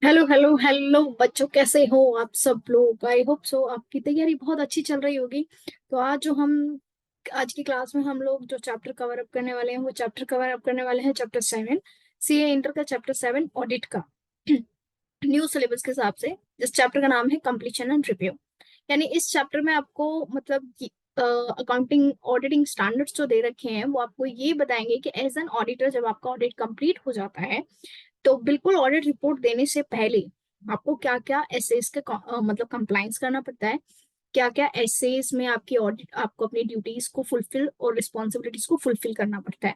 Hello hello hello बच्चों, कैसे हो आप सब लोग। आई होप सो आपकी तैयारी बहुत अच्छी चल रही होगी। तो आज की क्लास में हम लोग जो चैप्टर कवर अप करने वाले हैं वो चैप्टर कवर अप करने वाले हैं चैप्टर 7, सीए इंटर का चैप्टर 7 ऑडिट का। न्यू सिलेबस के हिसाब से इस चैप्टर का नाम है कंप्लीशन एंड रिव्यू। यानी इस चैप्टर में आपको मतलब अकाउंटिंग ऑडिटिंग स्टैंडर्ड्स जो दे रखे हैं वो आपको ये बताएंगे कि एज एन ऑडिटर जब आपका ऑडिट कंप्लीट हो जाता है तो बिल्कुल ऑडिट रिपोर्ट देने से पहले आपको क्या क्या एसेस के मतलब कंप्लाइंस करना पड़ता है, क्या क्या एसेस में आपकी ऑडिट आपको अपनी ड्यूटीज को फुलफिल और रिस्पॉन्सिबिलिटीज को फुलफिल करना पड़ता है।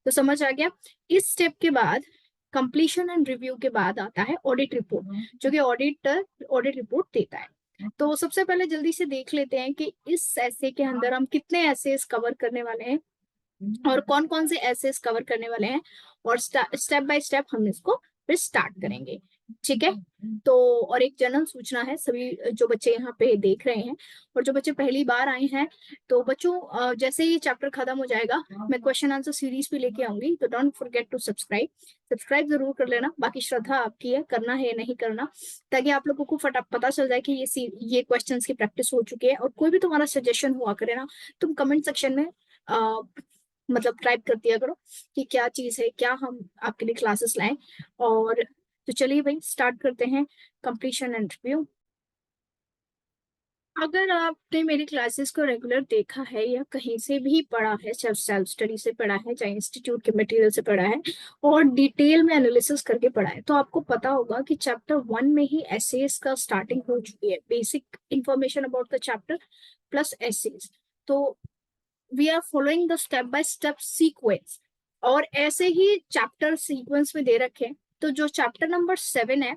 तो समझ आ गया। इस स्टेप के बाद कंप्लीशन एंड रिव्यू के बाद आता है ऑडिट रिपोर्ट, जो कि ऑडिटर ऑडिट रिपोर्ट देता है। तो सबसे पहले जल्दी से देख लेते हैं कि इस एसे के अंदर हम कितने एसेस कवर करने वाले हैं और कौन कौन से एसेस कवर करने वाले हैं, और स्टेप बाय स्टेप हम इसको फिर स्टार्ट करेंगे। ठीक है। तो और एक जनरल सूचना है सभी जो बच्चे यहाँ पे देख रहे हैं और जो बच्चे पहली बार आए हैं, तो बच्चों जैसे ही चैप्टर खत्म हो जाएगा मैं क्वेश्चन आंसर सीरीज भी लेके आऊंगी, तो don't forget to subscribe. Subscribe जरूर कर लेना, बाकी श्रद्धा आपकी है, करना है या नहीं करना, ताकि आप लोगों को फटा पता चल जाए कि ये क्वेश्चंस की प्रैक्टिस हो चुकी है। और कोई भी तुम्हारा सजेशन हुआ करे ना, तुम कमेंट सेक्शन में मतलब टाइप कर दिया करो कि क्या चीज है, क्या हम आपके लिए क्लासेस लाएं। और तो चलिए भाई स्टार्ट करते हैं कंप्लीशन एंड रिव्यू। अगर आपने मेरी क्लासेस को रेगुलर देखा है या कहीं से भी पढ़ा है, चाहे सेल्फ स्टडी से पढ़ा है चाहे इंस्टीट्यूट के मटेरियल से पढ़ा है और डिटेल में एनालिसिस करके पढ़ा है, तो आपको पता होगा कि चैप्टर 1 में ही एसेस का स्टार्टिंग हो चुकी है, basic information about the chapter plus SAs. तो we are following the step by step sequence, और ऐसे ही चैप्टर सीक्वेंस में दे रखे हैं। तो जो चैप्टर नंबर 7 है,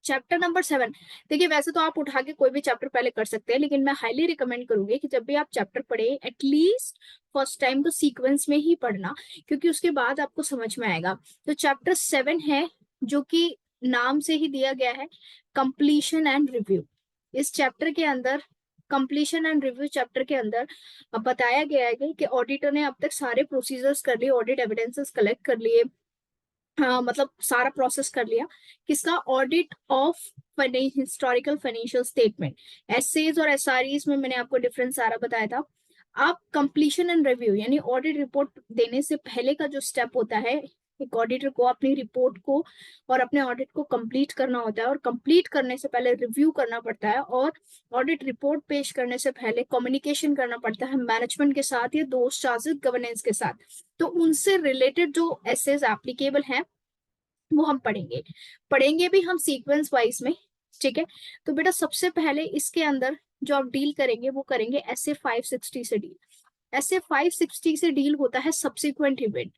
चैप्टर नंबर 7, देखिए वैसे तो आप उठा के कोई भी चैप्टर पहले कर सकते हैं, लेकिन मैं हाईली रिकमेंड करूंगी कि जब भी आप चैप्टर पढ़े एटलीस्ट फर्स्ट टाइम तो सीक्वेंस में ही पढ़ना, क्योंकि उसके बाद आपको समझ में आएगा। तो चैप्टर 7 है, जो कि नाम से ही दिया गया है, कंप्लीशन एंड रिव्यू। इस चैप्टर के अंदर कंप्लीशन एंड रिव्यू चैप्टर के अंदर बताया गया है कि ऑडिटर ने अब तक सारे प्रोसीजर्स कर लिए, ऑडिट एविडेंसेस कलेक्ट कर लिए, मतलब सारा प्रोसेस कर लिया। किसका? Audit of historical financial statement. SAs और एसआरईज में मैंने आपको डिफरेंस सारा बताया था। आप कंप्लीशन एंड रिव्यू यानी ऑडिट रिपोर्ट देने से पहले का जो स्टेप होता है, एक ऑडिटर को अपनी रिपोर्ट को और अपने ऑडिट को कंप्लीट करना होता है, और कंप्लीट करने से पहले रिव्यू करना पड़ता है, और ऑडिट रिपोर्ट पेश करने से पहले कम्युनिकेशन करना पड़ता है मैनेजमेंट के साथ या दोस्त चार्जेस गवर्नेंस के साथ। तो उनसे रिलेटेड जो एसेस एप्लीकेबल है वो हम पढ़ेंगे, पढ़ेंगे भी हम सीक्वेंस वाइज में। ठीक है। तो बेटा सबसे पहले इसके अंदर जो आप डील करेंगे वो करेंगे ऐसे 560 से डील। ऐसे 560 से डील होता है सब्सिक्वेंट इवेंट।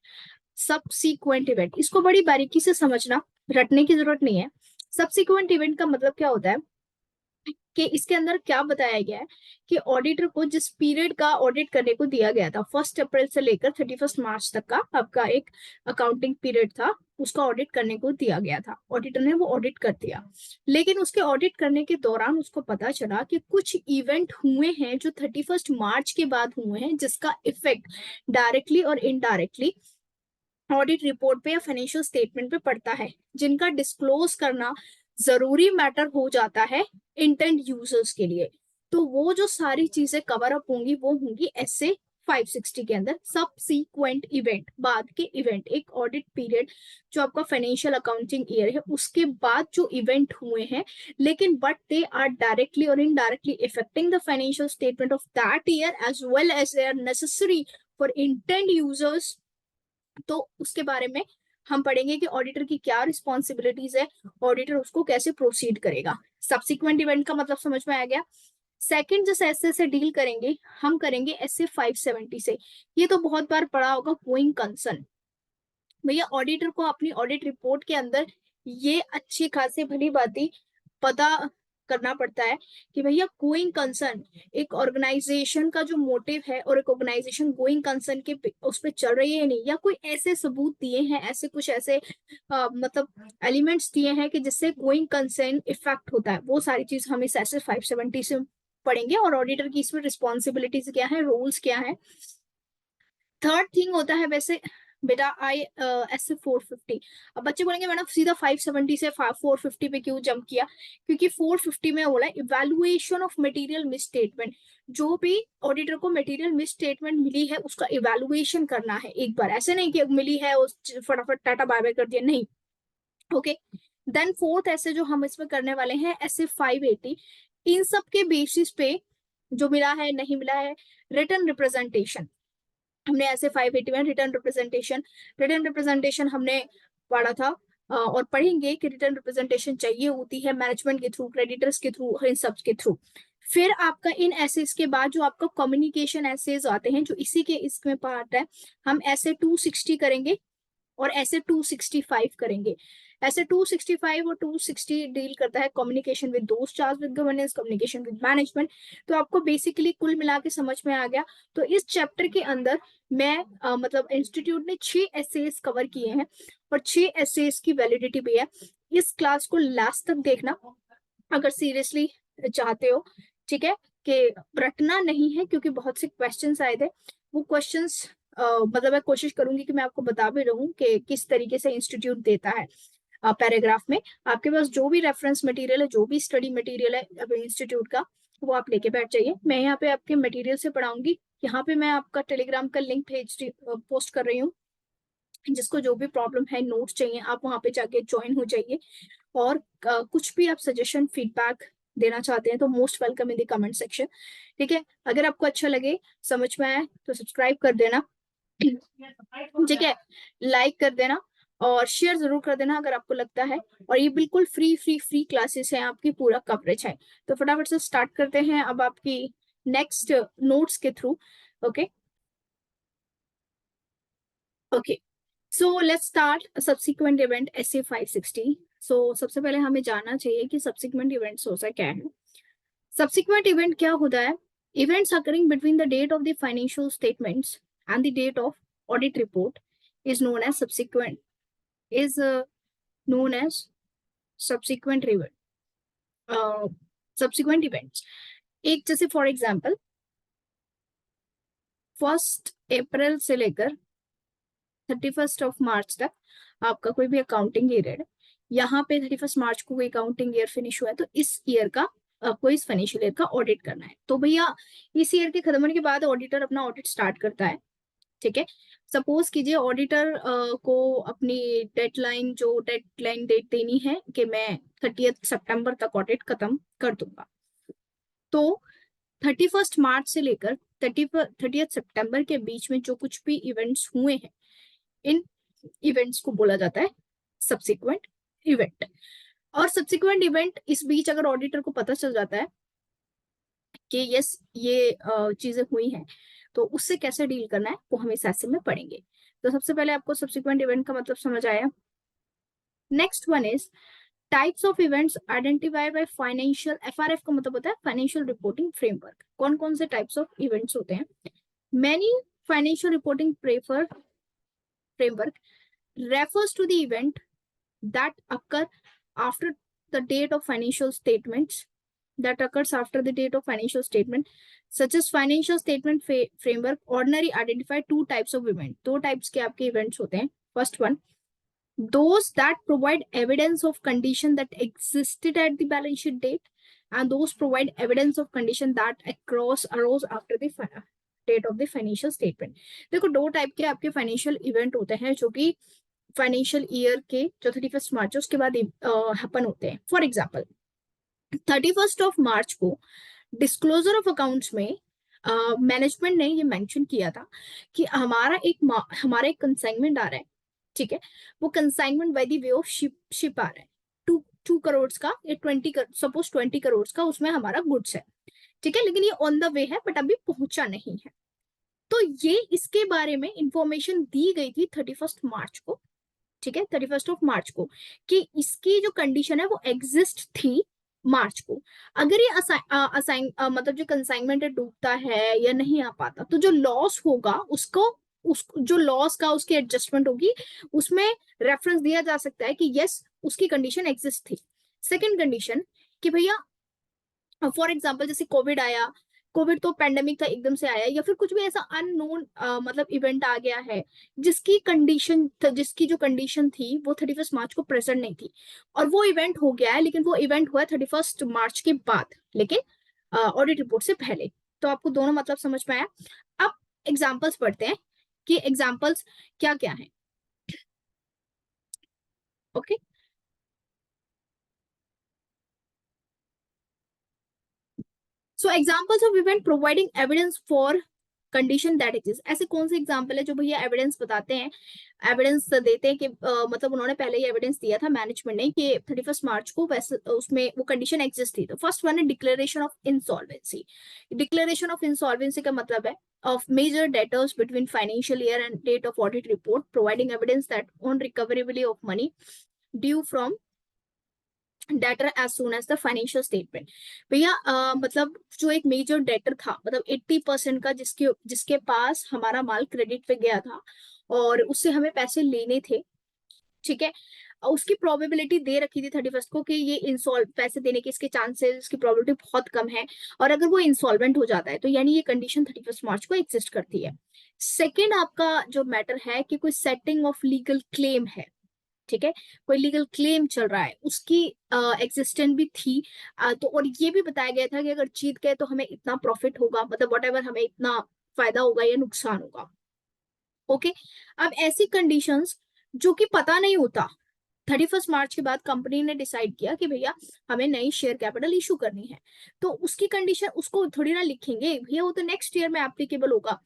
सब्सिक्वेंट इवेंट इसको बड़ी बारीकी से समझना, रटने की जरूरत नहीं है। सब्सिक्वेंट इवेंट का मतलब क्या होता है कि इसके अंदर क्या बताया गया है कि ऑडिटर को जिस पीरियड का ऑडिट करने को दिया गया था, 1 अप्रैल से लेकर 31 मार्च तक का आपका एक अकाउंटिंग पीरियड था, उसका ऑडिट करने को दिया गया था, ऑडिटर ने वो ऑडिट कर दिया। लेकिन उसके ऑडिट करने के दौरान उसको पता चला कि कुछ इवेंट हुए हैं जो 31 मार्च के बाद हुए हैं, जिसका इफेक्ट डायरेक्टली और इनडायरेक्टली ऑडिट रिपोर्ट पे या फाइनेंशियल स्टेटमेंट पे पड़ता है, जिनका डिस्क्लोज करना जरूरी मैटर हो जाता है इंटेंड यूजर्स के लिए। तो वो जो सारी चीजें कवर अप होंगी वो होंगी ऐसे 560 के अंदर। सबसीक्वेंट इवेंट, बाद के इवेंट, एक ऑडिट पीरियड जो आपका फाइनेंशियल अकाउंटिंग ईयर है उसके बाद जो इवेंट हुए हैं, लेकिन बट दे आर डायरेक्टली और indirectly affecting the financial statement of that year as well as they are necessary for intend users. तो उसके बारे में हम पढ़ेंगे कि ऑडिटर की क्या रिस्पॉन्सिबिलिटीज है, ऑडिटर उसको कैसे प्रोसीड करेगा। सब्सिक्वेंट इवेंट का मतलब समझ में आ गया। सेकंड जिस एसे से डील करेंगे हम करेंगे एसे 570 से। ये तो बहुत बार पढ़ा होगा, गोइंग कंसर्न। भैया ऑडिटर को अपनी ऑडिट रिपोर्ट के अंदर ये अच्छी खासी भली बाती पता करना पड़ता है कि भैया गोइंग कंसर्न एक ऑर्गेनाइजेशन का जो मोटिव है, और एक ऑर्गेनाइजेशन गोइंग कंसर्न के उस पर चल रही है नहीं, या कोई ऐसे सबूत दिए हैं, ऐसे कुछ ऐसे मतलब एलिमेंट्स दिए हैं कि जिससे गोइंग कंसर्न इफेक्ट होता है, वो सारी चीज हम इस ऐसे 570 से पढ़ेंगे। और ऑडिटर की इसमें रिस्पॉन्सिबिलिटीज क्या है, रोल्स क्या है। थर्ड थिंग होता है वैसे बेटा आई एस 450। अब बच्चे बोलेंगे मैडम सीधा 570 से 450 पे क्यों जंप किया? क्योंकि 450 में बोला evaluation of material miss statement. जो भी ऑडिटर को मटेरियल मिस स्टेटमेंट मिली है उसका इवेलुएशन करना है एक बार, ऐसे नहीं कि मिली है उस फटाफट टाटा बाय बाय कर दिया, नहीं। ओके, देन फोर्थ ऐसे जो हम इसमें करने वाले हैं ऐसे 580, इन सब के बेसिस पे जो मिला है नहीं मिला है, रिटर्न रिप्रेजेंटेशन। हमने ऐसे 580 में रिटर्न रिप्रेजेंटेशन हमने पढ़ा था, और पढ़ेंगे कि रिटर्न रिप्रेजेंटेशन चाहिए होती है मैनेजमेंट के थ्रू, क्रेडिटर्स के थ्रू, इन सब के थ्रू। फिर आपका इन एसेस के बाद जो आपका कम्युनिकेशन एसेस आते हैं जो इसी के इसमें पार्ट है, हम ऐसे 260 करेंगे और ऐसे 265 करेंगे। ऐसे 265 और 260 डील करता है कम्युनिकेशन विद दोस्त, charge with governance, communication with management. तो आपको बेसिकली कुल मिला के समझ में आ गया। तो इस चैप्टर के अंदर मैं मतलब इंस्टीट्यूट ने 6 एसेस कवर किए हैं और 6 एसेस की वैलिडिटी भी है। इस क्लास को लास्ट तक देखना अगर सीरियसली चाहते हो, ठीक है, कि रटना नहीं है क्योंकि बहुत से क्वेश्चंस आए थे। वो क्वेश्चंस मतलब मैं कोशिश करूंगी कि मैं आपको बता भी रहूं कि किस तरीके से इंस्टीट्यूट देता है पैराग्राफ में। आपके पास जो भी रेफरेंस मटेरियल है, जो भी स्टडी मटेरियल है इंस्टीट्यूट का, वो आप लेके बैठ जाइए। मैं यहाँ पे आपके मटेरियल से पढ़ाऊंगी। यहाँ पे मैं आपका टेलीग्राम का लिंक भेज पोस्ट कर रही हूँ। जिसको जो भी प्रॉब्लम है, नोट्स चाहिए, आप वहां पे जाके ज्वाइन हो जाइए। और कुछ भी आप सजेशन फीडबैक देना चाहते हैं तो most welcome in the comment section. ठीक है, अगर आपको अच्छा लगे, समझ में आए तो सब्सक्राइब कर देना, ठीक है, लाइक कर देना और शेयर जरूर कर देना अगर आपको लगता है। और ये बिल्कुल फ्री क्लासेस हैं, आपकी पूरा कवरेज है। तो फटाफट से स्टार्ट करते हैं अब आपकी नेक्स्ट नोट्स के through. Okay okay, so let's start subsequent event SA 560। सो सबसे पहले हमें जानना चाहिए कि सब्सिक्वेंट इवेंट्स होता क्या है। सब्सिक्वेंट इवेंट क्या होता है? Events occurring between the date of the financial statements and the date of audit report is known as subsequent is known as subsequent event subsequent events। एक जैसे फॉर एग्जांपल 1 अप्रैल से लेकर 31 मार्च तक आपका कोई भी अकाउंटिंग ईयर है। यहाँ पे 31 मार्च को कोई अकाउंटिंग ईयर फिनिश हुआ है तो इस ईयर का आपको इस फाइनेंशियल ईयर का ऑडिट करना है। तो भैया इस ईयर के खत्म होने के बाद ऑडिटर अपना ऑडिट स्टार्ट करता है। ठीक है, सपोज कीजिए ऑडिटर को अपनी डेडलाइन डेट देनी है कि मैं 30 सितंबर तक ऑडिट खत्म कर दूंगा। तो 31 मार्च से लेकर 30 सितंबर के बीच में जो कुछ भी इवेंट्स हुए हैं, इन इवेंट्स को बोला जाता है सब्सिक्वेंट इवेंट। और सब्सिक्वेंट इवेंट इस बीच अगर ऑडिटर को पता चल जाता है कि यस ये चीजें हुई हैं, तो उससे कैसे डील करना है वो हम इस सेशन में पढ़ेंगे। तो सबसे पहले आपको सब्सिक्वेंट इवेंट का मतलब समझ आया। Next one is types of events identified by financial, FRF का मतलब होता है फाइनेंशियल रिपोर्टिंग फ्रेमवर्क। कौन कौन से टाइप्स ऑफ इवेंट्स होते हैं? Many financial reporting framework refers to the event that occur after the date of financial statements that occurs after the date of financial statement, such as financial statement framework ordinary identify 2 types of event। 2 types के आपके events होते हैं। First one, those that provide evidence of condition that existed at the balance sheet date, and those provide evidence of condition that arose after the date of the financial statement। देखो 2 type के आपके financial event होते हैं जो कि financial year के जो 31 मार्च उसके बाद हैपन होते हैं। फॉर एग्जाम्पल 31 मार्च को डिस्क्लोजर ऑफ अकाउंट्स में मैनेजमेंट ने ये मेंशन किया था कि हमारा एक कंसाइनमेंट आ रहा है। ठीक है, वो consignment by the way of ship आ रहा है, 2 करोड़ का या 20 का उसमें हमारा गुड्स है। ठीक है, लेकिन ये ऑन द वे है बट अभी पहुंचा नहीं है। तो ये इसके बारे में इंफॉर्मेशन दी गई थी 31 मार्च को। ठीक है, 31 मार्च को कि इसकी जो कंडीशन है वो एग्जिस्ट थी मार्च को। अगर ये मतलब जो कंसाइनमेंट डूबता है या नहीं आ पाता तो जो लॉस होगा जो लॉस का उसकी एडजस्टमेंट होगी उसमें रेफरेंस दिया जा सकता है कि यस उसकी कंडीशन एग्जिस्ट थी। सेकंड कंडीशन कि भैया फॉर एग्जांपल जैसे कोविड आया, कोविड तो पैंडेमिक था, एकदम से आया, या फिर कुछ भी ऐसा अननोन मतलब इवेंट आ गया है जिसकी कंडीशन, जिसकी जो कंडीशन थी वो 31 मार्च को प्रेजेंट नहीं थी, और वो इवेंट हो गया है, लेकिन वो इवेंट हुआ है 31 मार्च के बाद, लेकिन ऑडिट रिपोर्ट से पहले। तो आपको दोनों मतलब समझ में आया। अब एग्जाम्पल्स पढ़ते हैं कि एग्जाम्पल्स क्या क्या है। Okay, so examples of event providing evidence for condition that exist. ऐसे कौन से एग्जाम्पल है जो भैया एविडेंस बताते हैं, एविडेंस देते हैं कि मतलब उन्होंने पहले ही एविडेंस दिया था मैनेजमेंट ने कि 31 मार्च को वैसे उसमें वो कंडीशन एग्जिस्ट थी। तो फर्स्ट वन है declaration of insolvency. Declaration of insolvency का मतलब है of major debtors between financial year and date of audit report, providing evidence that on recoverability of money due from debtor as soon as the financial statement. भैया मतलब जो एक major debtor था, मतलब 80% का, जिसके जिसके पास हमारा माल क्रेडिट पे गया था और उससे हमें पैसे लेने थे, ठीक है, उसकी प्रोबेबिलिटी दे रखी थी 31 को कि ये इंसॉल्व पैसे देने के इसके चांसेस, इसकी प्रोबेबिलिटी बहुत कम है, और अगर वो इंसॉल्वेंट हो जाता है तो यानी ये कंडीशन 31 मार्च को एग्जिस्ट करती है। सेकेंड आपका जो मैटर है कि कोई सेटिंग ऑफ लीगल क्लेम है, ठीक है, कोई लीगल क्लेम चल रहा है, उसकी एग्जिस्टेंट भी थी। तो और ये भी बताया गया था कि अगर जीत गए तो हमें इतना प्रॉफिट होगा, मतलब वट एवर हमें इतना फायदा होगा या नुकसान होगा। ओके, अब ऐसी कंडीशंस जो कि पता नहीं होता, 31 मार्च के बाद कंपनी ने डिसाइड किया कि भैया हमें नई शेयर कैपिटल इशू करनी है, तो उसकी कंडीशन उसको थोड़ी ना लिखेंगे भैया, वो तो नेक्स्ट ईयर में एप्लीकेबल होगा।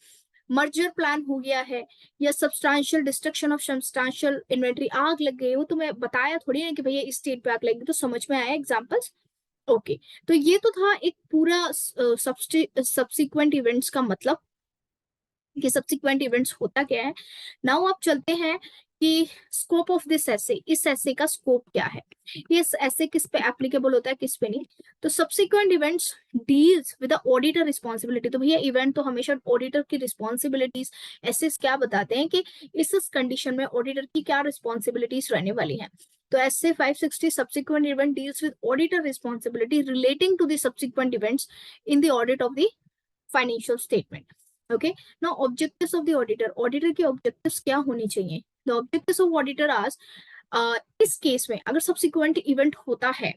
मर्जर प्लान हो गया है, या substantial destruction of substantial inventory, आग लग गई, वो तो मैं बताया थोड़ी ना कि भैया इस स्टेट पे आग लगी, तो समझ में आया एग्जांपल्स। ओके, तो ये तो था एक पूरा सब्सिक्वेंट इवेंट्स का मतलब कि सब्सिक्वेंट इवेंट्स होता क्या है। नाउ आप चलते हैं कि स्कोप ऑफ दिस एसे, इस एसे का स्कोप क्या है, ये एसे किस पे एप्लीकेबल होता है किस पे नहीं। तो subsequent events deals with the auditor responsibility. तो भैया इवेंट तो हमेशा ऑडिटर की रिस्पॉन्सिबिलिटीज, एसे क्या बताते हैं कि इस कंडीशन में ऑडिटर की क्या रिस्पॉन्सिबिलिटीज रहने वाली हैं। तो ऐसे 560 subsequent event deals with auditor responsibility relating to the subsequent events in the audit of the financial statement. Okay, now objectives of the auditor, auditor के ऑब्जेक्टिव्स क्या होने चाहिए। द ऑब्जेक्टिव्स ऑफ ऑडिटर आज इस केस में अगर subsequent event होता है,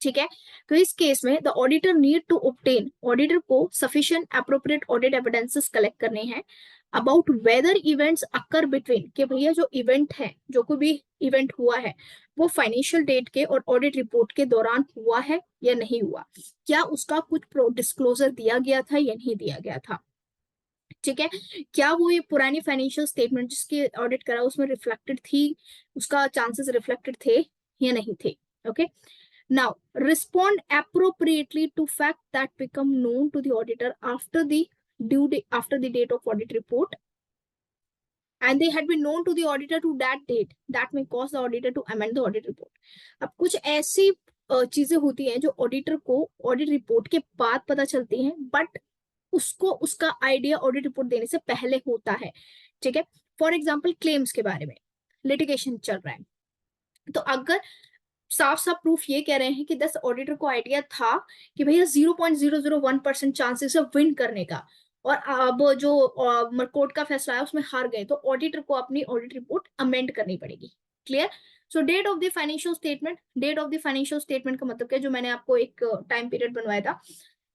ठीक है, तो इस केस में the auditor need to obtain, auditor को sufficient appropriate audit evidences collect करने हैं about whether events occur between, कि भैया जो इवेंट है, जो कोई भी इवेंट हुआ है वो फाइनेंशियल डेट के और ऑडिट रिपोर्ट के दौरान हुआ है या नहीं हुआ, क्या उसका कुछ डिस्क्लोजर दिया गया था या नहीं दिया गया था, ठीक है, क्या वो ये पुरानी फाइनेंशियल स्टेटमेंट जिसकी ऑडिट करा उसमें रिफ्लेक्टेड थी, उसका चांसेस रिफ्लेक्टेड थे या नहीं थे। Okay, now respond appropriately to fact that become known to the auditor after the due date, after the date of audit report, and they had been known to the auditor to that date that may cause the auditor to amend the audit report। अब कुछ ऐसी चीजें होती हैं जो auditor को audit report के बाद पता चलती हैं, बट उसको उसका आइडिया ऑडिट रिपोर्ट देने से पहले होता है, ठीक है। फॉर एग्जाम्पल क्लेम्स के बारे में लिटिगेशन चल रहा है, तो अगर साफ साफ प्रूफ ये कह रहे हैं कि 10 ऑडिटर को आइडिया था कि भैया 0.001% चांसेस है विन करने का, और अब जो कोर्ट का फैसला है उसमें हार गए, तो ऑडिटर को अपनी ऑडिट रिपोर्ट अमेंड करनी पड़ेगी। Clear. So date of the financial statement, date of the financial statement का मतलब क्या, जो मैंने आपको एक टाइम पीरियड बनवाया था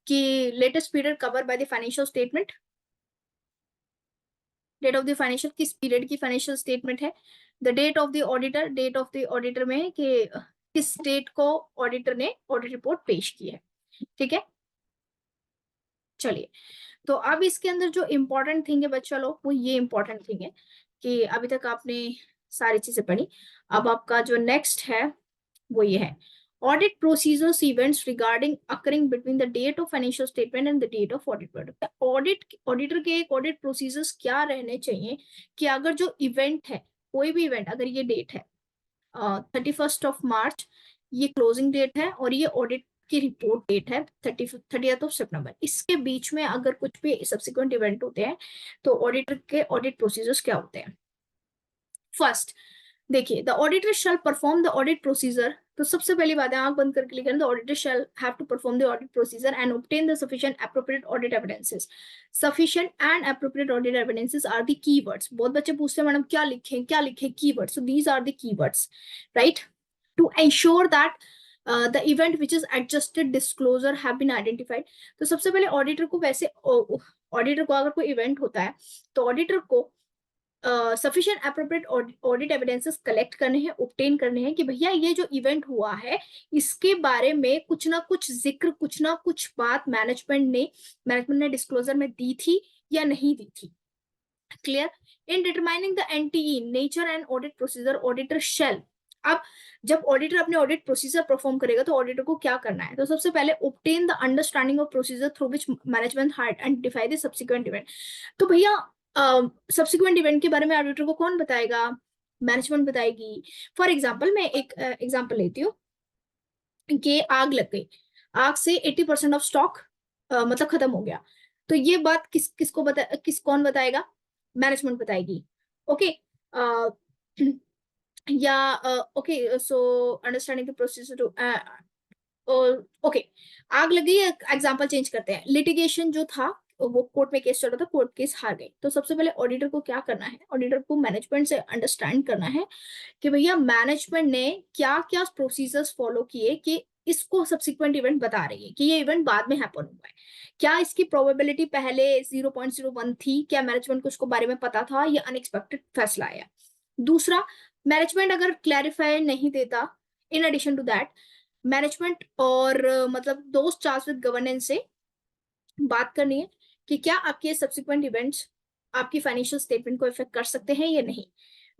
कि latest period cover by the financial statement, date of the financial किस पीरियड की फाइनेंशियल स्टेटमेंट है, the date of the auditor, date of the auditor में कि किस डेट को ऑडिटर ने ऑडिट रिपोर्ट पेश की है, ठीक है। चलिए, तो अब इसके अंदर जो इंपॉर्टेंट थिंग है बच्चा लोग, वो ये इंपॉर्टेंट थिंग है कि अभी तक आपने सारी चीजें पढ़ी, अब आपका जो नेक्स्ट है वो ये है audit procedures events regarding occurring between the date of financial statement and the date of audit. Auditor के एक ऑडिट प्रोसीजर्स क्या रहने चाहिए कि अगर जो इवेंट है, कोई भी इवेंट, अगर ये डेट है 31 मार्च, ये क्लोजिंग डेट है और ये ऑडिट की रिपोर्ट डेट है 30th इसके बीच में अगर कुछ भी सब्सिक्वेंट इवेंट होते हैं तो ऑडिटर के ऑडिट प्रोसीजर्स क्या होते हैं। फर्स्ट, देखिए, the auditor shall perform the audit procedure, तो सबसे पहली बात है आंख बंद करके लिखना, the auditor shall have to perform the audit procedure and obtain the sufficient appropriate audit evidences. Sufficient and appropriate audit evidences are the keywords. बहुत बच्चे पूछते हैं मैडम क्या लिखें keywords, so these are the keywords, right, to ensure that the event which is adjusted disclosure have been identified. तो सबसे पहले auditor को, वैसे ऑडिटर को अगर कोई इवेंट होता है तो ऑडिटर को sufficient appropriate audit evidences collect करने हैं, ऑब्टेन करने हैं कि भैया ये जो इवेंट हुआ है इसके बारे में कुछ ना कुछ जिक्र, कुछ ना कुछ बात मैनेजमेंट ने डिस्क्लोजर में दी थी या नहीं दी थी। Clear? In determining the entity nature and audit procedure auditor shall, अब जब ऑडिटर अपने ऑडिट प्रोसीजर परफॉर्म करेगा तो ऑडिटर को क्या करना है, तो सबसे पहले obtain the understanding of procedure through which management had identify the subsequent event. तो भैया सब्सिक्वेंट इवेंट के बारे में ऑडिटर को कौन बताएगा? मैनेजमेंट बताएगी। फॉर एग्जाम्पल मैं एक एग्जाम्पल लेती हूँ कि आग लग गई, आग से 80% ऑफ स्टॉक मतलब खत्म हो गया, तो ये बात कौन बताएगा? मैनेजमेंट बताएगी। ओके, या okay, so understanding the procedure to, okay, आग लगी, एग्जांपल चेंज करते हैं, लिटिगेशन जो था वो कोर्ट में केस चल रहा था, कोर्ट केस हार गई, तो सबसे पहले ऑडिटर को क्या करना है? ऑडिटर को मैनेजमेंट से अंडरस्टैंड करना है कि भैया मैनेजमेंट ने क्या क्या प्रोसीजर्स फॉलो किए कि इसको सब्सिक्वेंट इवेंट बता रही है कि ये इवेंट बाद में हैपन हुआ है, क्या इसकी प्रोबेबिलिटी पहले 0.01 थी, क्या मैनेजमेंट को उसको बारे में पता था, या अनएक्सपेक्टेड फैसला आया। दूसरा, मैनेजमेंट अगर क्लैरिफाई नहीं देता, in addition to that management और मतलब दोस्त चार्ज विद गवर्नेंस से बात करनी है कि क्या आपके सब्सिक्वेंट इवेंट्स आपकी फाइनेंशियल स्टेटमेंट को इफेक्ट कर सकते हैं या नहीं।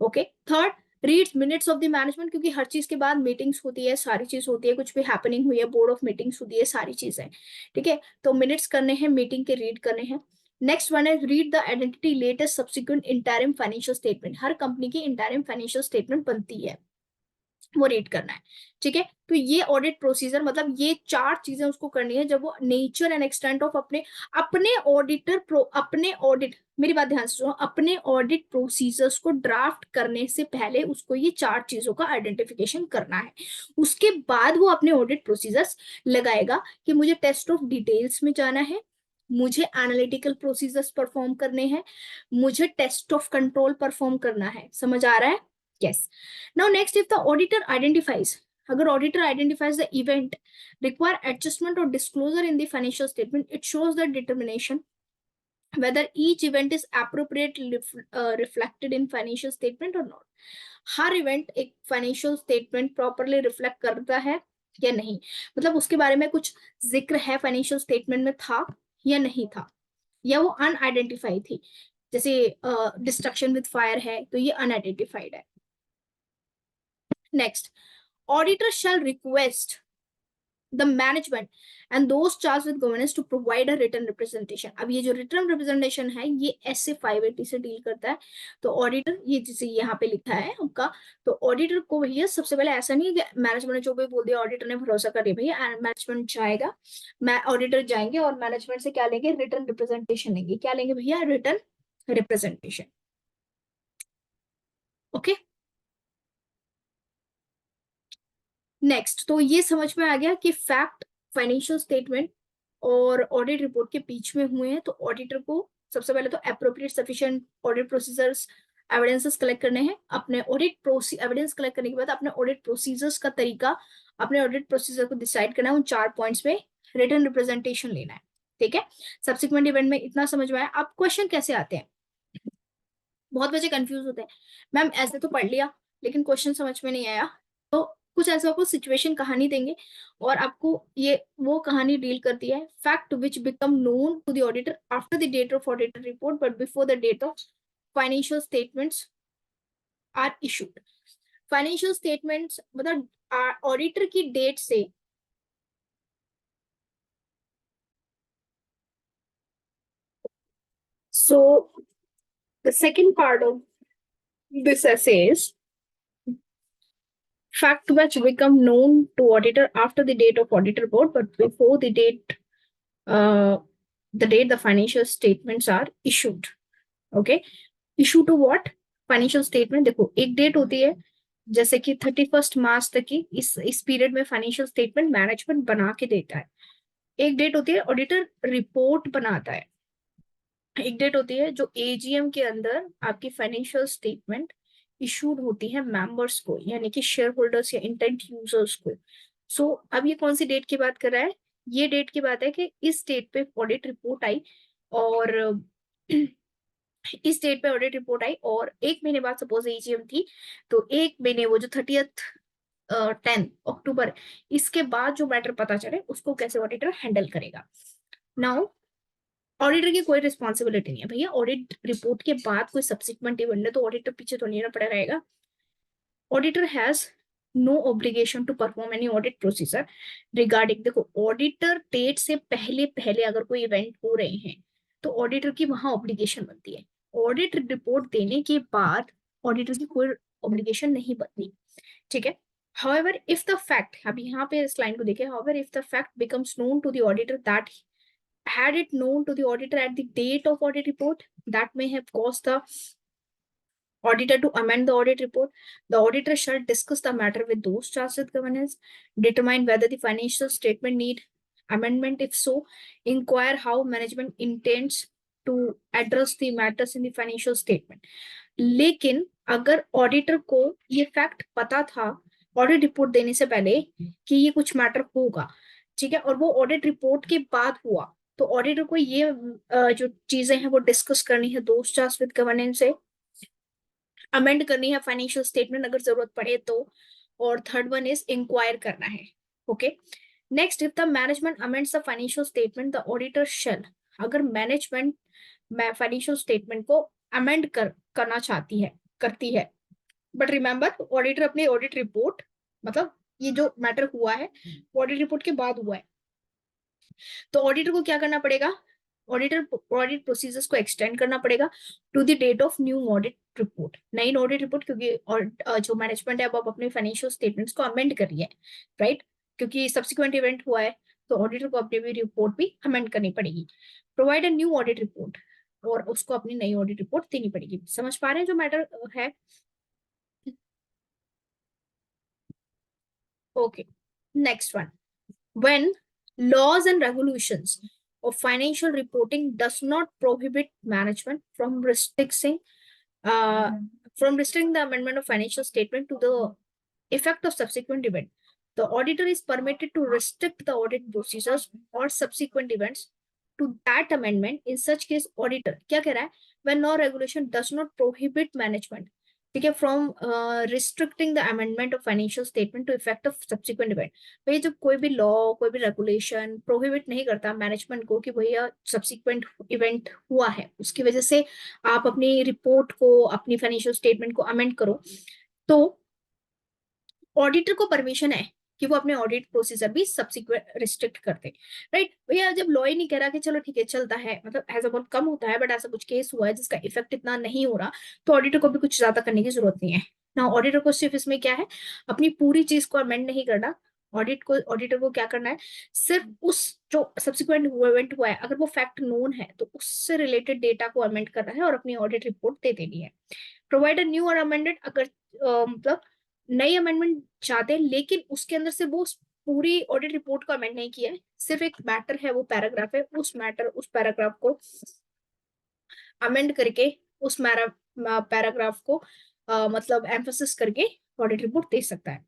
Okay, third, read minutes of the management, क्योंकि हर चीज के बाद मीटिंग्स होती है, सारी चीज होती है, कुछ भी हैपनिंग हुई है, बोर्ड ऑफ मीटिंग्स होती है, सारी चीजें, ठीक है, तो मिनट्स करने हैं, मीटिंग के रीड करने हैं। नेक्स्ट वन है read the identity latest subsequent interim financial statement, her company की इंटरिम फाइनेंशियल स्टेटमेंट बनती है, वो रीड करना है, ठीक है। तो ये ऑडिट प्रोसीजर मतलब ये चार चीजें उसको करनी है जब वो नेचर एंड एक्सटेंट ऑफ अपने अपने ऑडिट, मेरी बात ध्यान से सुनो, अपने ऑडिट प्रोसीजर्स को ड्राफ्ट करने से पहले उसको ये चार चीजों का आइडेंटिफिकेशन करना है। उसके बाद वो अपने ऑडिट प्रोसीजर्स लगाएगा कि मुझे टेस्ट ऑफ डिटेल्स में जाना है, मुझे एनालिटिकल प्रोसीजर्स परफॉर्म करने हैं, मुझे टेस्ट ऑफ कंट्रोल परफॉर्म करना है। समझ आ रहा है? Yes. Now next, if the auditor identifies, अगर auditor identifies the event require adjustment or disclosure in the financial statement, it shows the determination whether each event is appropriately reflected in financial statement or not. Her event एक financial statement properly reflect करता है या नहीं, मतलब उसके बारे में कुछ जिक्र है फाइनेंशियल स्टेटमेंट में था या नहीं था, या वो अनआइडेंटिफाइड थी, जैसे डिस्ट्रक्शन विद फायर है तो ये अनआइडेंटिफाइड है। Next, auditor shall request the management and those charged with governance to provide a written representation. अब ये जो written representation है ये ऐसे 580 से डील करता है, तो ऑडिटर ये जैसे यहाँ पे लिखा है उनका, तो ऑडिटर को भैया सबसे पहले ऐसा नहीं है कि मैनेजमेंट ने जो भी बोल दिया ऑडिटर ने भरोसा कर दिया, भैया मैनेजमेंट जाएगा, ऑडिटर जाएंगे और मैनेजमेंट से क्या लेंगे? रिटर्न रिप्रेजेंटेशन लेंगे। क्या लेंगे भैया? Written representation. ओके, नेक्स्ट, तो ये समझ में आ गया कि फैक्ट फाइनेंशियल स्टेटमेंट और ऑडिट रिपोर्ट के बीच में हुए हैं, तो ऑडिटर को सबसे पहले तो appropriate sufficient audit procedures evidences collect करने हैं, अपने ऑडिट एविडेंस कलेक्ट करने के बाद अपने ऑडिट प्रोसीजर्स का तरीका, अपने ऑडिट प्रोसीजर को डिसाइड करना है, उन 4 पॉइंट्स पे रिटर्न रिप्रेजेंटेशन लेना है, ठीक है। सब्सिक्वेंट इवेंट में इतना समझ में आया। अब क्वेश्चन कैसे आते हैं? बहुत बच्चे कंफ्यूज होते हैं, मैम ऐसे तो पढ़ लिया लेकिन क्वेश्चन समझ में नहीं आया, तो कुछ ऐसा आपको सिचुएशन कहानी देंगे और आपको ये वो कहानी डील करती है, fact which become known to the auditor after the date of auditor report but before the date of financial statements are issued. Financial statements मतलब ऑडिटर की डेट से so the second part of this essay is fact which become known to auditor after the date of auditor report but before uh, the date the financial statements are issued. Okay, issue to what? Financial statement. देखो एक date होती है जैसे कि 31 मार्च तक की इस period में फाइनेंशियल स्टेटमेंट मैनेजमेंट बना के देता है। एक डेट होती है ऑडिटर रिपोर्ट बनाता है। एक डेट होती है जो एजीएम के अंदर आपकी फाइनेंशियल स्टेटमेंट इशूड होती है मेंबर्स को, यानी कि शेयर होल्डर्स या इंटेंट यूजर्स को। सो अब ये कौन सी डेट की बात कर रहा है? ये डेट की बात है कि इस डेट पे ऑडिट रिपोर्ट आई, और इस डेट पे ऑडिट रिपोर्ट आई, और एक महीने बाद सपोज एजीएम थी, तो एक महीने वो जो 10 अक्टूबर, इसके बाद जो मैटर पता चले उसको कैसे ऑडिटर हैंडल करेगा। नाउ ऑडिटर की कोई रिस्पॉन्सिबिलिटी नहीं है भैया, ऑडिट रिपोर्ट के बाद कोई सब्सिक्वेंट इवेंट है तो ऑडिटर पीछे तो नहीं रहना पड़ा रहेगा। Auditor has no obligation to perform any audit procedure regarding, देखो ऑडिटर डेट से पहले पहले अगर कोई इवेंट हो रहे हैं तो ऑडिटर की वहां ऑब्लिगेशन बनती है। ऑडिट रिपोर्ट देने के बाद ऑडिटर की कोई ऑब्लिगेशन नहीं बनती, ठीक है। However, if the fact, अब यहाँ पे इस लाइन को देखिए, however, if the fact becomes known to the auditor that had it known to the auditor at the date of audit report, that may have caused the auditor to amend the audit report. The auditor shall discuss the matter with those charged with governance, determine whether the financial statement need amendment. If so, inquire how management intends to address the matters in the financial statement. लेकिन अगर auditor को ये fact पता था audit report देने से पहले कि ये कुछ मैटर होगा, ठीक है, और वो ऑडिट रिपोर्ट के बाद हुआ, तो ऑडिटर को ये जो चीजें हैं वो डिस्कस करनी है दोस्त चार्ज विद गवर्नेंस से, अमेंड करनी है फाइनेंशियल स्टेटमेंट अगर जरूरत पड़े तो, और थर्ड वन इज इंक्वायर करना है। Okay, next, if the management amends the financial statement the auditor shall, अगर मैनेजमेंट फाइनेंशियल स्टेटमेंट को अमेंड करना चाहती है, करती है, बट रिमेंबर ऑडिटर अपनी ऑडिट रिपोर्ट, मतलब ये जो मैटर हुआ है ऑडिट रिपोर्ट के बाद हुआ है, तो ऑडिटर को क्या करना पड़ेगा? ऑडिट प्रोसीजर्स को एक्सटेंड करना पड़ेगा to the date of new audit report, नई ऑडिट रिपोर्ट, क्योंकि जो मैनेजमेंट है वो अपने फाइनेंशियल स्टेटमेंट्स को अमेंड कर रही है, राइट, क्योंकि सब्सिक्वेंट इवेंट हुआ है, तो ऑडिटर को अपनी भी रिपोर्ट भी अमेंड करनी पड़ेगी। Provide a new audit report, और उसको अपनी नई ऑडिट रिपोर्ट देनी पड़ेगी। समझ पा रहे हैं जो मैटर है? Okay, next one, when laws and regulations of financial reporting does not prohibit management uh, from restricting the amendment of financial statement to the effect of subsequent event, the auditor is permitted to restrict the audit procedures or subsequent events to that amendment. In such case, auditor क्या कह रहा है? When law regulation does not prohibit management, ठीक है, from restricting the amendment of financial statement to effect of subsequent event, भैया जब कोई भी लॉ, कोई भी रेगुलेशन प्रोहिबिट नहीं करता मैनेजमेंट को कि भैया सब्सिक्वेंट इवेंट हुआ है उसकी वजह से आप अपनी रिपोर्ट को, अपनी फाइनेंशियल स्टेटमेंट को अमेंड करो, तो ऑडिटर को परमिशन है कि वो अपने ऑडिट प्रोसीजर भी सब्सिक्वेंट रिस्ट्रिक्ट कर दे, राइट। भैया जब लॉ ही नहीं कह रहा कि चलो ठीक है चलता है, मतलब ऐसा बहुत कम होता है, बट ऐसा कुछ केस हुआ है जिसका इफेक्ट इतना नहीं हो रहा, तो ऑडिटर को भी कुछ ज्यादा करने की जरूरत नहीं है ना। ऑडिटर को सिर्फ इसमें क्या है, अपनी पूरी चीज को अमेंड नहीं करना, ऑडिटर को क्या करना है, सिर्फ उस जो सब्सिक्वेंट इवेंट हुआ है अगर वो फैक्ट नोन है तो उससे रिलेटेड डेटा को अमेंड करना है और अपनी ऑडिट रिपोर्ट दे देनी है। प्रोवाइड अ न्यू और अमेंडेड, अगर मतलब नई अमेंडमेंट चाहते हैं लेकिन उसके अंदर से वो पूरी ऑडिट रिपोर्ट को अमेंड नहीं किया है, सिर्फ एक मैटर है, वो पैराग्राफ है, उस पैराग्राफ को अमेंड करके उस पैराग्राफ को मतलब एम्फोसिस करके ऑडिट रिपोर्ट दे सकता है।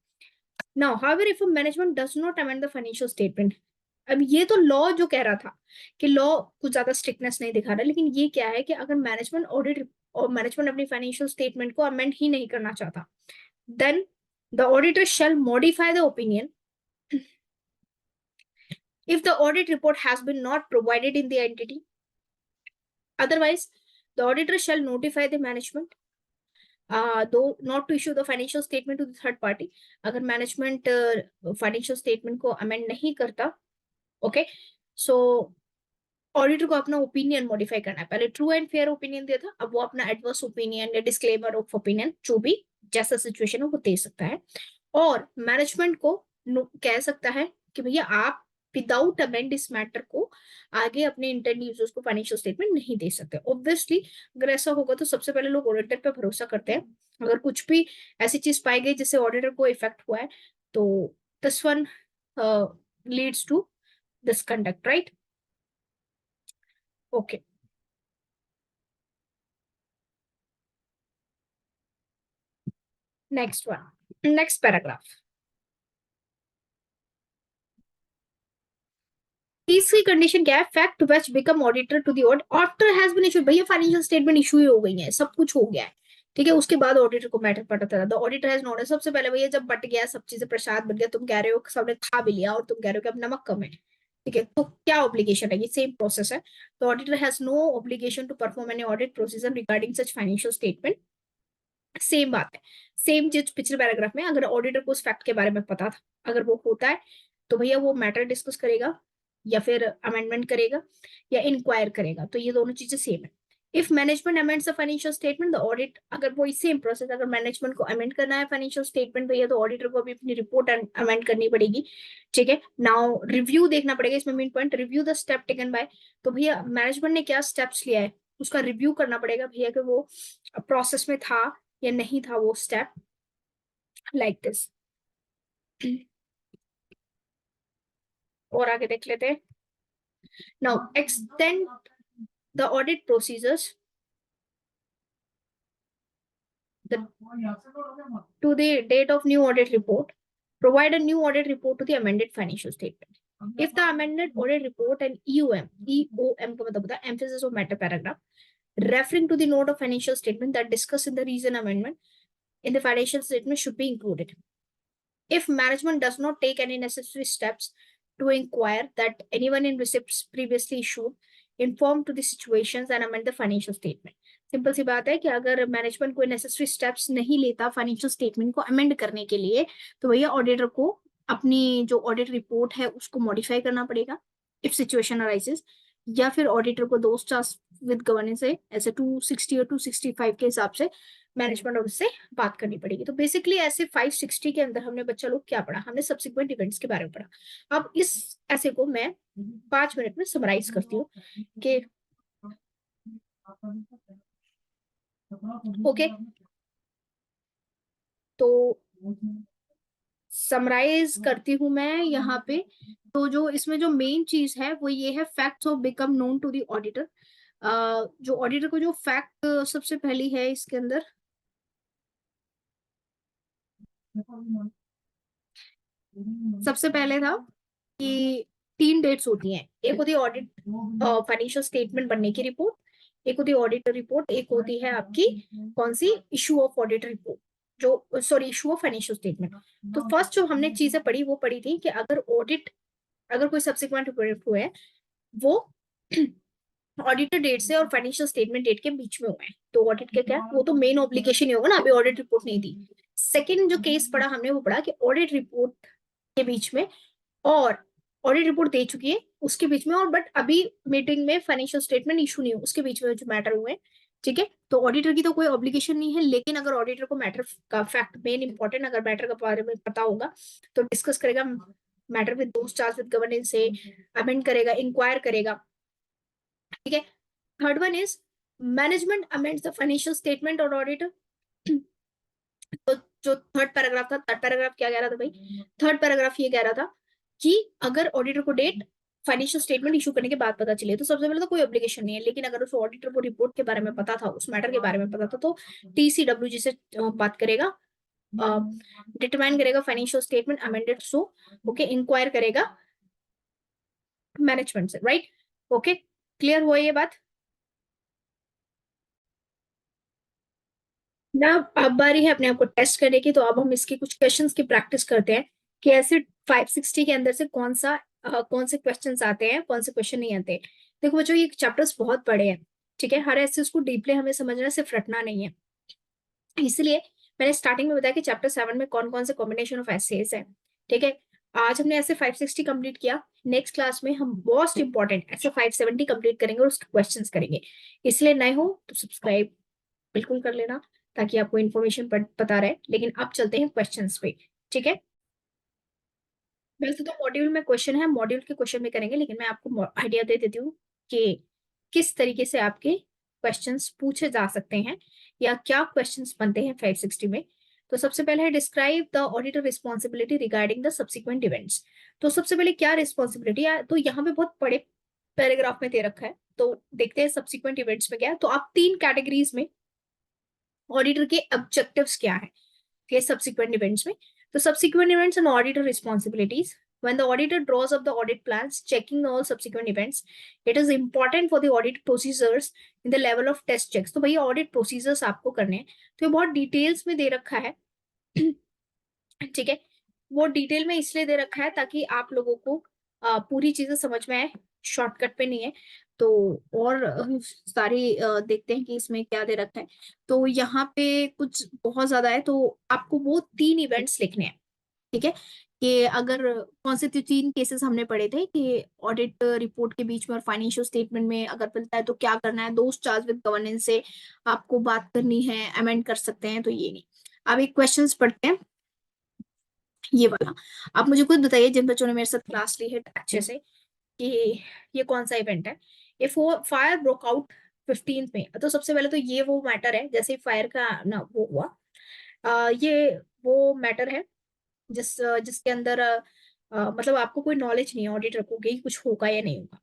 Now however if management does not amend the financial statement, अब ये तो लॉ जो कह रहा था कि लॉ कुछ ज्यादा स्ट्रिक्टनेस नहीं दिखा रहा, लेकिन ये क्या है कि अगर मैनेजमेंट ऑडिट और मैनेजमेंट अपनी फाइनेंशियल स्टेटमेंट को अमेंड ही नहीं करना चाहता, then the auditor shall modify the opinion if the audit report has been not provided in the entity. Otherwise, the auditor shall notify the management, though not to issue the financial statement to the third party. अगर management financial statement को amend नहीं करता, okay, so auditor को अपना opinion modify करना है। पहले true and fair opinion दिया था, अब वो अपना एडवर्स ओपिनियन या डिस्क्लेमर ऑफ ओपिनियन, जो भी जैसा सिचुएशन हो वो दे सकता है, और मैनेजमेंट को कह सकता है कि भैया आप विदाउट अमेंड इस मैटर को आगे अपने इंटेंड यूजर्स को फाइनेंशियल स्टेटमेंट नहीं दे सकते। ऑब्वियसली अगर ऐसा होगा तो सबसे पहले लोग ऑडिटर पे भरोसा करते हैं। अगर कुछ भी ऐसी चीज पाई गई जिससे ऑडिटर को इफेक्ट हुआ है तो this one leads to this conduct, right? Okay, next one, next paragraph. तीसरी कंडीशन क्या है? Fact which become auditor to the audit after has been issued. भैया फाइनेंशियल स्टेटमेंट इशू ही हो गई है, सब कुछ हो गया है, ठीक है, उसके बाद ऑडिटर को मैटर पता चला, द ऑडिटर हैज नोटिस। सबसे पहले भैया जब बट गया, सब चीजें प्रसाद बन गया, तुम कह रहे हो सबने खा भी लिया और तुम कह रहे हो कि अब नमक कम है, ठीक है, तो क्या ऑब्लिगेशन है? ये सेम प्रोसेस है। The auditor has no obligation to perform any audit procedure regarding such financial statement. Same बात है, सेम चीज पिछले पैराग्राफ में, अगर ऑडिटर को उस फैक्ट के बारे में पता था, अगर वो होता है तो भैया वो मैटर डिस्कस करेगा या फिर अमेंडमेंट करेगा या इंक्वायर करेगा, तो ये दोनों चीजें सेम है। If management amends the financial statement the audit, अगर वो सेम प्रोसेस, अगर मैनेजमेंट को अमेंड करना है फाइनेंशियल स्टेटमेंट भैया तो ऑडिटर को भी अपनी रिपोर्ट अमेंड करनी पड़ेगी, ठीक है। नाउ रिव्यू देखना पड़ेगा, इसमें main point review the step taken by. तो भैया मैनेजमेंट ने क्या स्टेप्स लिया है उसका रिव्यू करना पड़ेगा भैया कि वो प्रोसेस में था या नहीं था वो स्टेप, लाइक दिस। और आगे देख लेते हैं। Now extend the audit procedures to the date of new audit report. Provide a new audit report to the amended financial statement. If the amended audit report and EOM का मतलब होता है emphasis of matter paragraph, referring to the note of financial statement that discuss in the reason amendment in the financial statement should be included. If management does not take any necessary steps to inquire that anyone in receipts previously issued, inform to the situations and amend the financial statement. Simple सी बात है कि अगर management कोई necessary steps नहीं लेता financial statement को amend करने के लिए तो भैया ऑडिटर को अपनी जो ऑडिट रिपोर्ट है उसको मॉडिफाई करना पड़ेगा इफ सिचुएशन अराइजेस, या फिर ऑडिटर को दो स्टार्स विद गवर्नेंस है ऐसे 260 और 265 के हिसाब से मैनेजमेंट और उससे बात करनी पड़ेगी। तो बेसिकली ऐसे 560 के अंदर हमने बच्चा लोग क्या पढ़ा? हमने सब्सिक्वेंट इवेंट्स के बारे में पढ़ा। अब इस ऐसे को मैं 5 मिनट में समराइज करती हूँ कि ओके, तो समराइज करती हूँ मैं यहाँ पे। तो जो इसमें जो मेन चीज है वो ये है, facts of become known to the auditor. जो ऑडिटर को जो फैक्ट सबसे पहली है इसके अंदर, सबसे पहले था कि 3 डेट्स होती हैं, एक होती है ऑडिट फाइनेंशियल स्टेटमेंट बनने की रिपोर्ट, एक होती है ऑडिटर रिपोर्ट, एक होती है आपकी कौन सी, इशू ऑफ ऑडिटर रिपोर्ट, जो sorry issue of financial statement. तो फर्स्ट जो हमने चीजें पढ़ी वो पढ़ी थी कि अगर ऑडिट, अगर कोई सब्सिक्वेंट हुए हैं वो ऑडिटर डेट से और फाइनेंशियल स्टेटमेंट डेट के बीच में हुए हैं, तो ऑडिट के क्या, वो तो मेन ऑब्लिगेशन ही होगा ना, अभी ऑडिट रिपोर्ट नहीं दी। सेकंड जो केस पढ़ा हमने वो पढ़ा कि ऑडिट रिपोर्ट के बीच में और ऑडिट रिपोर्ट दे चुकी है उसके बीच में, और बट अभी मीटिंग में फाइनेंशियल स्टेटमेंट इशू नहीं हो उसके बीच में जो मैटर हुए, ठीक है। तो ऑडिटर की तो कोई ऑब्लिगेशन नहीं है, लेकिन अगर ऑडिटर को मैटर का फैक्ट मेन इंपॉर्टेंट, अगर मैटर के बारे में पता होगा तो डिस्कस करेगा मैटर विद दोस्त चार्ज विद गवर्नेंस से, अमेंड करेगा, इंक्वायर करेगा, ठीक है। Third one is management amends the financial statement और ऑडिटर। तो जो थर्ड पैराग्राफ था, थर्ड पैराग्राफ क्या कह रहा था भाई? थर्ड पैराग्राफ ये कह रहा था कि अगर ऑडिटर को डेट फाइनेंशियल स्टेटमेंट इशू करने के बाद पता चले तो सबसे पहले तो कोई ऑब्लिगेशन नहीं है, लेकिन अगर उस ऑडिटर को रिपोर्ट के बारे में पता था, उस मैटर के बारे में पता था, तो TCWG से बात करेगा, डिटरमाइन करेगा फाइनेंशियल स्टेटमेंट अमेंडेड सो, ओके, इंक्वायर करेगा मैनेजमेंट से, राइट? ओके, क्लियर हुआ ये बात ना? अब बारी है अपने आप को टेस्ट करने की, तो अब हम इसके कुछ क्वेश्चंस की प्रैक्टिस करते हैं कि ऐसे 560 के अंदर से कौन से क्वेश्चंस आते हैं, कौन से क्वेश्चन नहीं आते। देखो बच्चों ये चैप्टर्स बहुत बड़े हैं, ठीक है, हर ऐसे उसको डीपली हमें समझना है, सिर्फ रटना नहीं है। इसलिए मैंने स्टार्टिंग में बताया कि चैप्टर 7 में कौन कौन से कॉम्बिनेशन ऑफ एसेज है, ठीक है। आज हमने ऐसे 560 कंप्लीट किया, नेक्स्ट क्लास में हम मोस्ट इंपॉर्टेंट ऐसे 570 कंप्लीट करेंगे और उसके क्वेश्चंस करेंगे। इसलिए नए हो तो सब्सक्राइब बिल्कुल कर लेना ताकि आपको इन्फॉर्मेशन पता रहे। लेकिन अब चलते हैं क्वेश्चंस पे, ठीक है। वैसे तो मॉड्यूल में क्वेश्चन है, मॉड्यूल के क्वेश्चन में करेंगे, लेकिन मैं आपको आइडिया दे देती हूँ कि किस तरीके से आपके क्वेश्चंस पूछे जा सकते हैं या क्या क्वेश्चंस बनते हैं 560 में। तो सबसे पहले है describe the auditor responsibility regarding the subsequent events. तो सबसे पहले क्या रिस्पॉन्सिबिलिटी है, तो यहाँ पे बहुत बड़े पैराग्राफ में दे रखा है, तो देखते हैं सब्सिक्वेंट इवेंट्स में क्या है। तो आप तीन कैटेगरीज में ऑडिटर के ऑब्जेक्टिव्स क्या है के सब्सिक्वेंट इवेंट्स में। तो subsequent events and auditor responsibilities, when the auditor draws up the audit plans checking all subsequent events, it is important for the audit procedures in the level of test checks। तो भैया audit procedures आपको करने हैं, तो ये बहुत details में दे रखा है। ठीक है, वो डिटेल में इसलिए दे रखा है ताकि आप लोगों को पूरी चीजें समझ में आए, शॉर्टकट पे नहीं है। तो और सारी देखते हैं कि इसमें क्या दे रखा है। तो यहाँ पे कुछ बहुत ज्यादा है, तो आपको वो तीन इवेंट्स लिखने हैं। ठीक है, कि अगर कौन से तीन केसेस हमने पढ़े थे कि ऑडिट रिपोर्ट के बीच में और फाइनेंशियल स्टेटमेंट में अगर मिलता है तो क्या करना है, दोस्त चार्ज विद गवर्नेंस से आपको बात करनी है, अमेंड कर सकते हैं, तो ये नहीं। अब एक क्वेश्चंस पढ़ते हैं, ये वाला। आप मुझे खुद बताइए जिन बच्चों ने मेरे साथ क्लास ली है अच्छे से, कि ये कौन सा इवेंट है। इफ वो फायर ब्रोक आउट 15 में, तो सबसे पहले तो ये वो मैटर है, जैसे फायर का ना वो हुआ, ये वो मैटर है जिसके अंदर मतलब आपको कोई नॉलेज नहीं है ऑडिटर को कि कुछ होगा या नहीं होगा।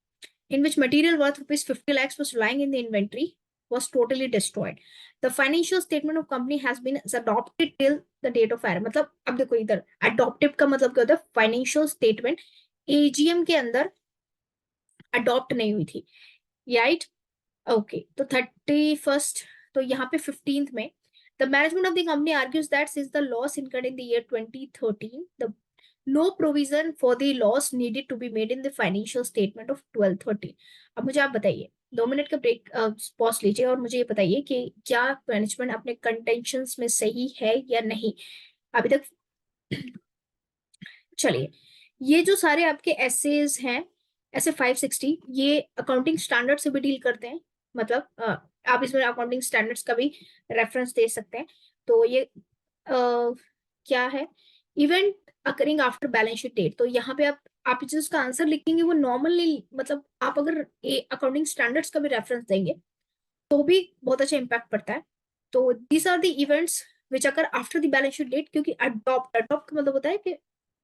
In which material worth rupees 50 lakhs was lying in the inventory was totally destroyed. The financial statement of company has been adopted till the date of fire। मतलब अब देखो इधर adopted का मतलब क्या होता है, फाइनेंशियल स्टेटमेंट एजीएम के अंदर अडॉप्ट नहीं हुई थी, राइट। ओके, तो 31st, तो यहाँ पे 15th में the management of the company argues that since the loss incurred in the year 2013, the no provision for the loss needed to be made in the financial statement of 12/13। अब मुझे आप बताइए, 2 minute का break pause लीजिए और मुझे ये बताइए कि क्या मैनेजमेंट अपने कंटेंशंस में सही है या नहीं अभी तक। चलिए, ये जो सारे आपके एसेज हैं, ऐसे 560, ये अकाउंटिंग स्टैंडर्ड से भी डील करते हैं। मतलब आप इसमें अकाउंटिंग स्टैंडर्ड्स का भी रेफरेंस दे सकते हैं। तो ये क्या है, event occurring after balance sheet date. तो यहाँ पे आप जिसका आंसर लिखेंगे वो नॉर्मली, मतलब आप अगर अकाउंटिंग स्टैंडर्ड्स का भी रेफरेंस देंगे तो भी बहुत अच्छा इम्पैक्ट पड़ता है। तो these are the events which occur after the balance sheet date, क्योंकि अडॉप्ट अडॉप्ट का मतलब होता है कि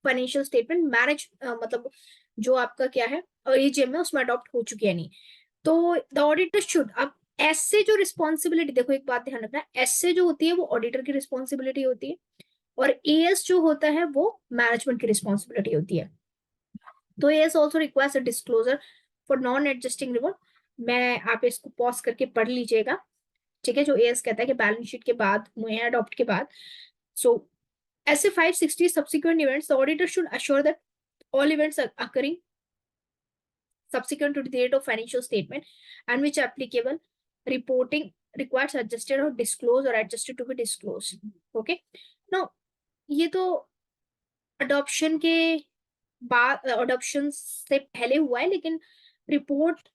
फाइनेंशियल स्टेटमेंट मैनेज मतलब जो आपका क्या है एजीएम में उसमें अडॉप्ट हो चुकी है नहीं। तो द ऑडिटर शुड, अब ऐसे जो रिस्पॉन्सिबिलिटी, देखो एक बात ध्यान रखना, ऐसे जो होती है वो ऑडिटर की रिस्पॉन्सिबिलिटी होती है, और एएस जो होता है वो मैनेजमेंट की रिस्पॉन्सिबिलिटी होती है। तो as also requires a disclosure for non adjusting reward. मैं आप इसको पॉज करके पढ़ लीजिएगा। ठीक है, जो एएस कहता है कि बैलेंस शीट के बाद हुए हैं, अडॉप्ट के बाद। सो ऐसे 560 subsequent events, the auditor should assure that all events are occurring subsequent to the date of financial statement and which applicable reporting requires adjusted or disclosed or adjusted to be disclosed। okay, now ये तो adoption के बाद, adoption से पहले हुआ है, लेकिन report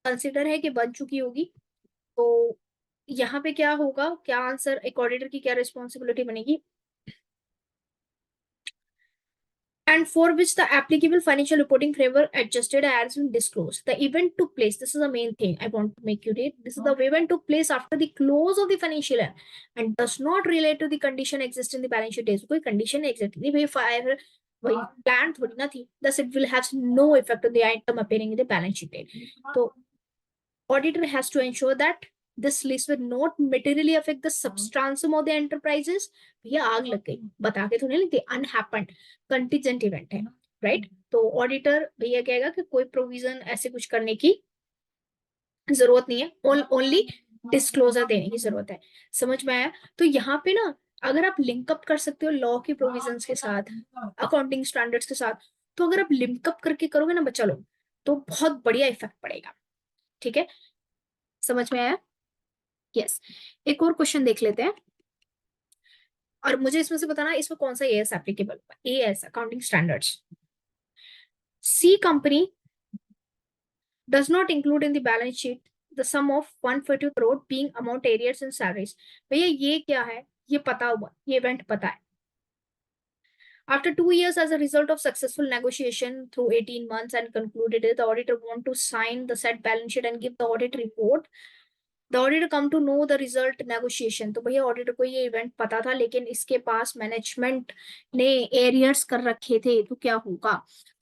consider है कि बन चुकी होगी। तो यहाँ पे क्या होगा, क्या आंसर, एक ऑडिटर की क्या रिस्पॉन्सिबिलिटी बनेगी, and for which the applicable financial reporting framework adjusted as been disclosed. The event took place. This is the main thing I want to make you read. This is the event took place after the close of the financial year and does not relate to the condition exist in the balance sheet days. कोई condition exist नहीं भाई, fire वही plan थोड़ी ना थी, thus it will have no effect on the item appearing in the balance sheet date। तो auditor has to ensure that this list will not materially affect the substantium of the enterprises। भैया आग लग गई, बता के तो नहीं लिखते, अनहैपेंड कंटीजेंट इवेंट है, राइट। तो ऑडिटर भैया कहेगा कि कोई प्रोविजन ऐसे कुछ करने की जरूरत नहीं है, ओनली डिस्क्लोजर देने की जरूरत है। समझ में आया। तो यहाँ पे ना अगर आप लिंकअप कर सकते हो लॉ की प्रोविजंस के साथ, अकाउंटिंग स्टैंडर्ड्स के साथ, तो अगर आप लिंकअप करके करोगे ना बच्चा लोग, तो बहुत बढ़िया इफेक्ट पड़ेगा। ठीक है, समझ में आया। यस, एक और क्वेश्चन देख लेते हैं और मुझे इसमें से बताना इसमें कौन सा एएस एप्लीकेबल होगा। AS accounting standards, see company does not include in the balance sheet the sum of 140 crore being amount arrears and salaries। भैया ये क्या है, ये पता हुआ, ये इवेंट पता है। After 2 years, as a result of successful negotiation through 18 months and concluded it, the auditor want to sign the said balance sheet and give the audit report. The auditor come to know the result negotiation. तो भैया auditor को ये event पता था, लेकिन इसके पास management ने arrears कर रखे थे, तो क्या होगा?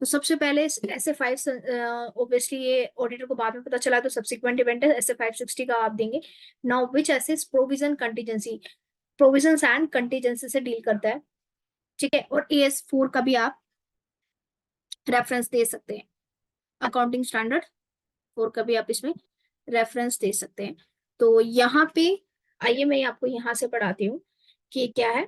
तो सबसे पहले ऐसे 5 ऑब्वियसली ये ऑडिटर को बाद में पता चला, तो सब्सिक्वेंट इवेंट है, ऐसे 560 का आप देंगे। Now which assess provision contingency, provisions and contingency से डील करता है, ठीक है। और AS4 का भी आप रेफरेंस दे सकते हैं, अकाउंटिंग स्टैंडर्ड 4 का भी आप इसमें रेफरेंस दे सकते हैं। तो यहाँ पे आइए मैं आपको यहाँ से पढ़ाती हूँ कि क्या है।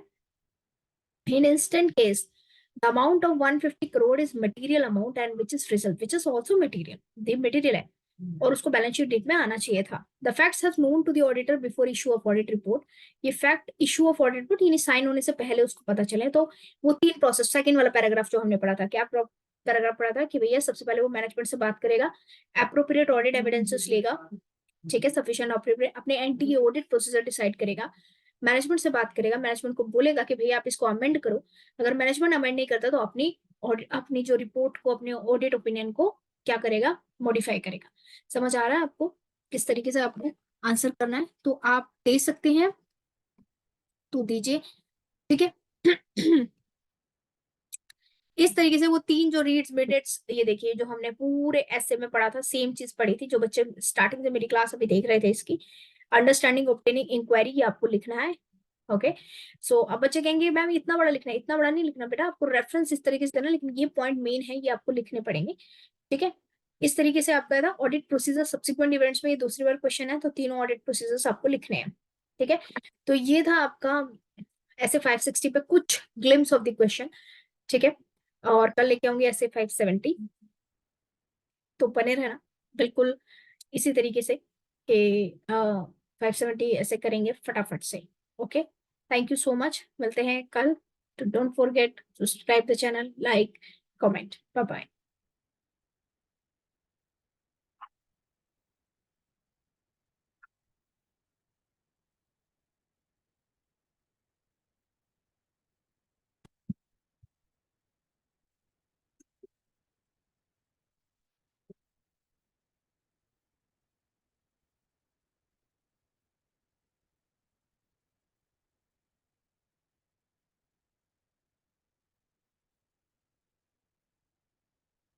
In instant case the amount of 150 crore is material amount and which is result which is also material, the material है और उसको बैलेंस शीट डेट में आना चाहिए था। The facts have known to the auditor before issue of audit report, ये fact issue of audit report यानी sign होने से पहले उसको पता चले। तो वो 3 प्रोसेस, सेकंड वाला पैराग्राफ जो हमने पढ़ा था, क्या पैराग्राफ पढ़ा था कि भैया सबसे पहले वो मैनेजमेंट से बात करेगा, अप्रोप्रिएट ऑडिट एविडेंसेस लेगा, ठीक है, सफिशिएंट अप्रोप्रिएट, अपने एंटी की ऑडिट प्रोसीजर डिसाइड करेगा, मैनेजमेंट से बात करेगा, मैनेजमेंट को बोलेगा कि भैया आप इसको अमेंड करो। अगर मैनेजमेंट अमेंड नहीं करता तो अपनी जो रिपोर्ट को, अपने ऑडिट ओपिनियन को क्या करेगा, मॉडिफाई करेगा। समझ आ रहा है आपको किस तरीके से आपको आंसर करना है? तो आप दे सकते हैं, तो दीजिए, ठीक है। इस तरीके से वो 3 जो रीड्स मेथड्स, ये देखिए जो हमने पूरे ऐसे में पढ़ा था, सेम चीज पढ़ी थी। जो बच्चे स्टार्टिंग से मेरी क्लास अभी देख रहे थे, इसकी अंडरस्टैंडिंग ऑब्टेनिंग इंक्वायरी आपको लिखना है। ओके, सो अब बच्चे कहेंगे मैम इतना बड़ा लिखना है, इतना बड़ा नहीं लिखना बेटा, आपको रेफरेंस इस तरीके से देना, लेकिन ये पॉइंट मेन है, ये आपको लिखने पड़ेंगे, ठीक है। इस तरीके से आपका था ऑडिट प्रोसीजर सब्सिक्वेंट इवेंट्स में, ये दूसरी बार क्वेश्चन है, तो तीनों ऑडिट प्रोसीजर्स आपको लिखने हैं, ठीक है। तो ये था आपका ऐसे 560 पे कुछ ग्लिम्स ऑफ द क्वेश्चन, ठीक है। और कल लेके आऊंगी ऐसे 570, तो बने रहना बिल्कुल इसी तरीके से कि 570 ऐसे करेंगे फटाफट से। Okay, thank you so much, मिलते हैं कल। तो don't forget to subscribe the channel, like, comment, bye bye.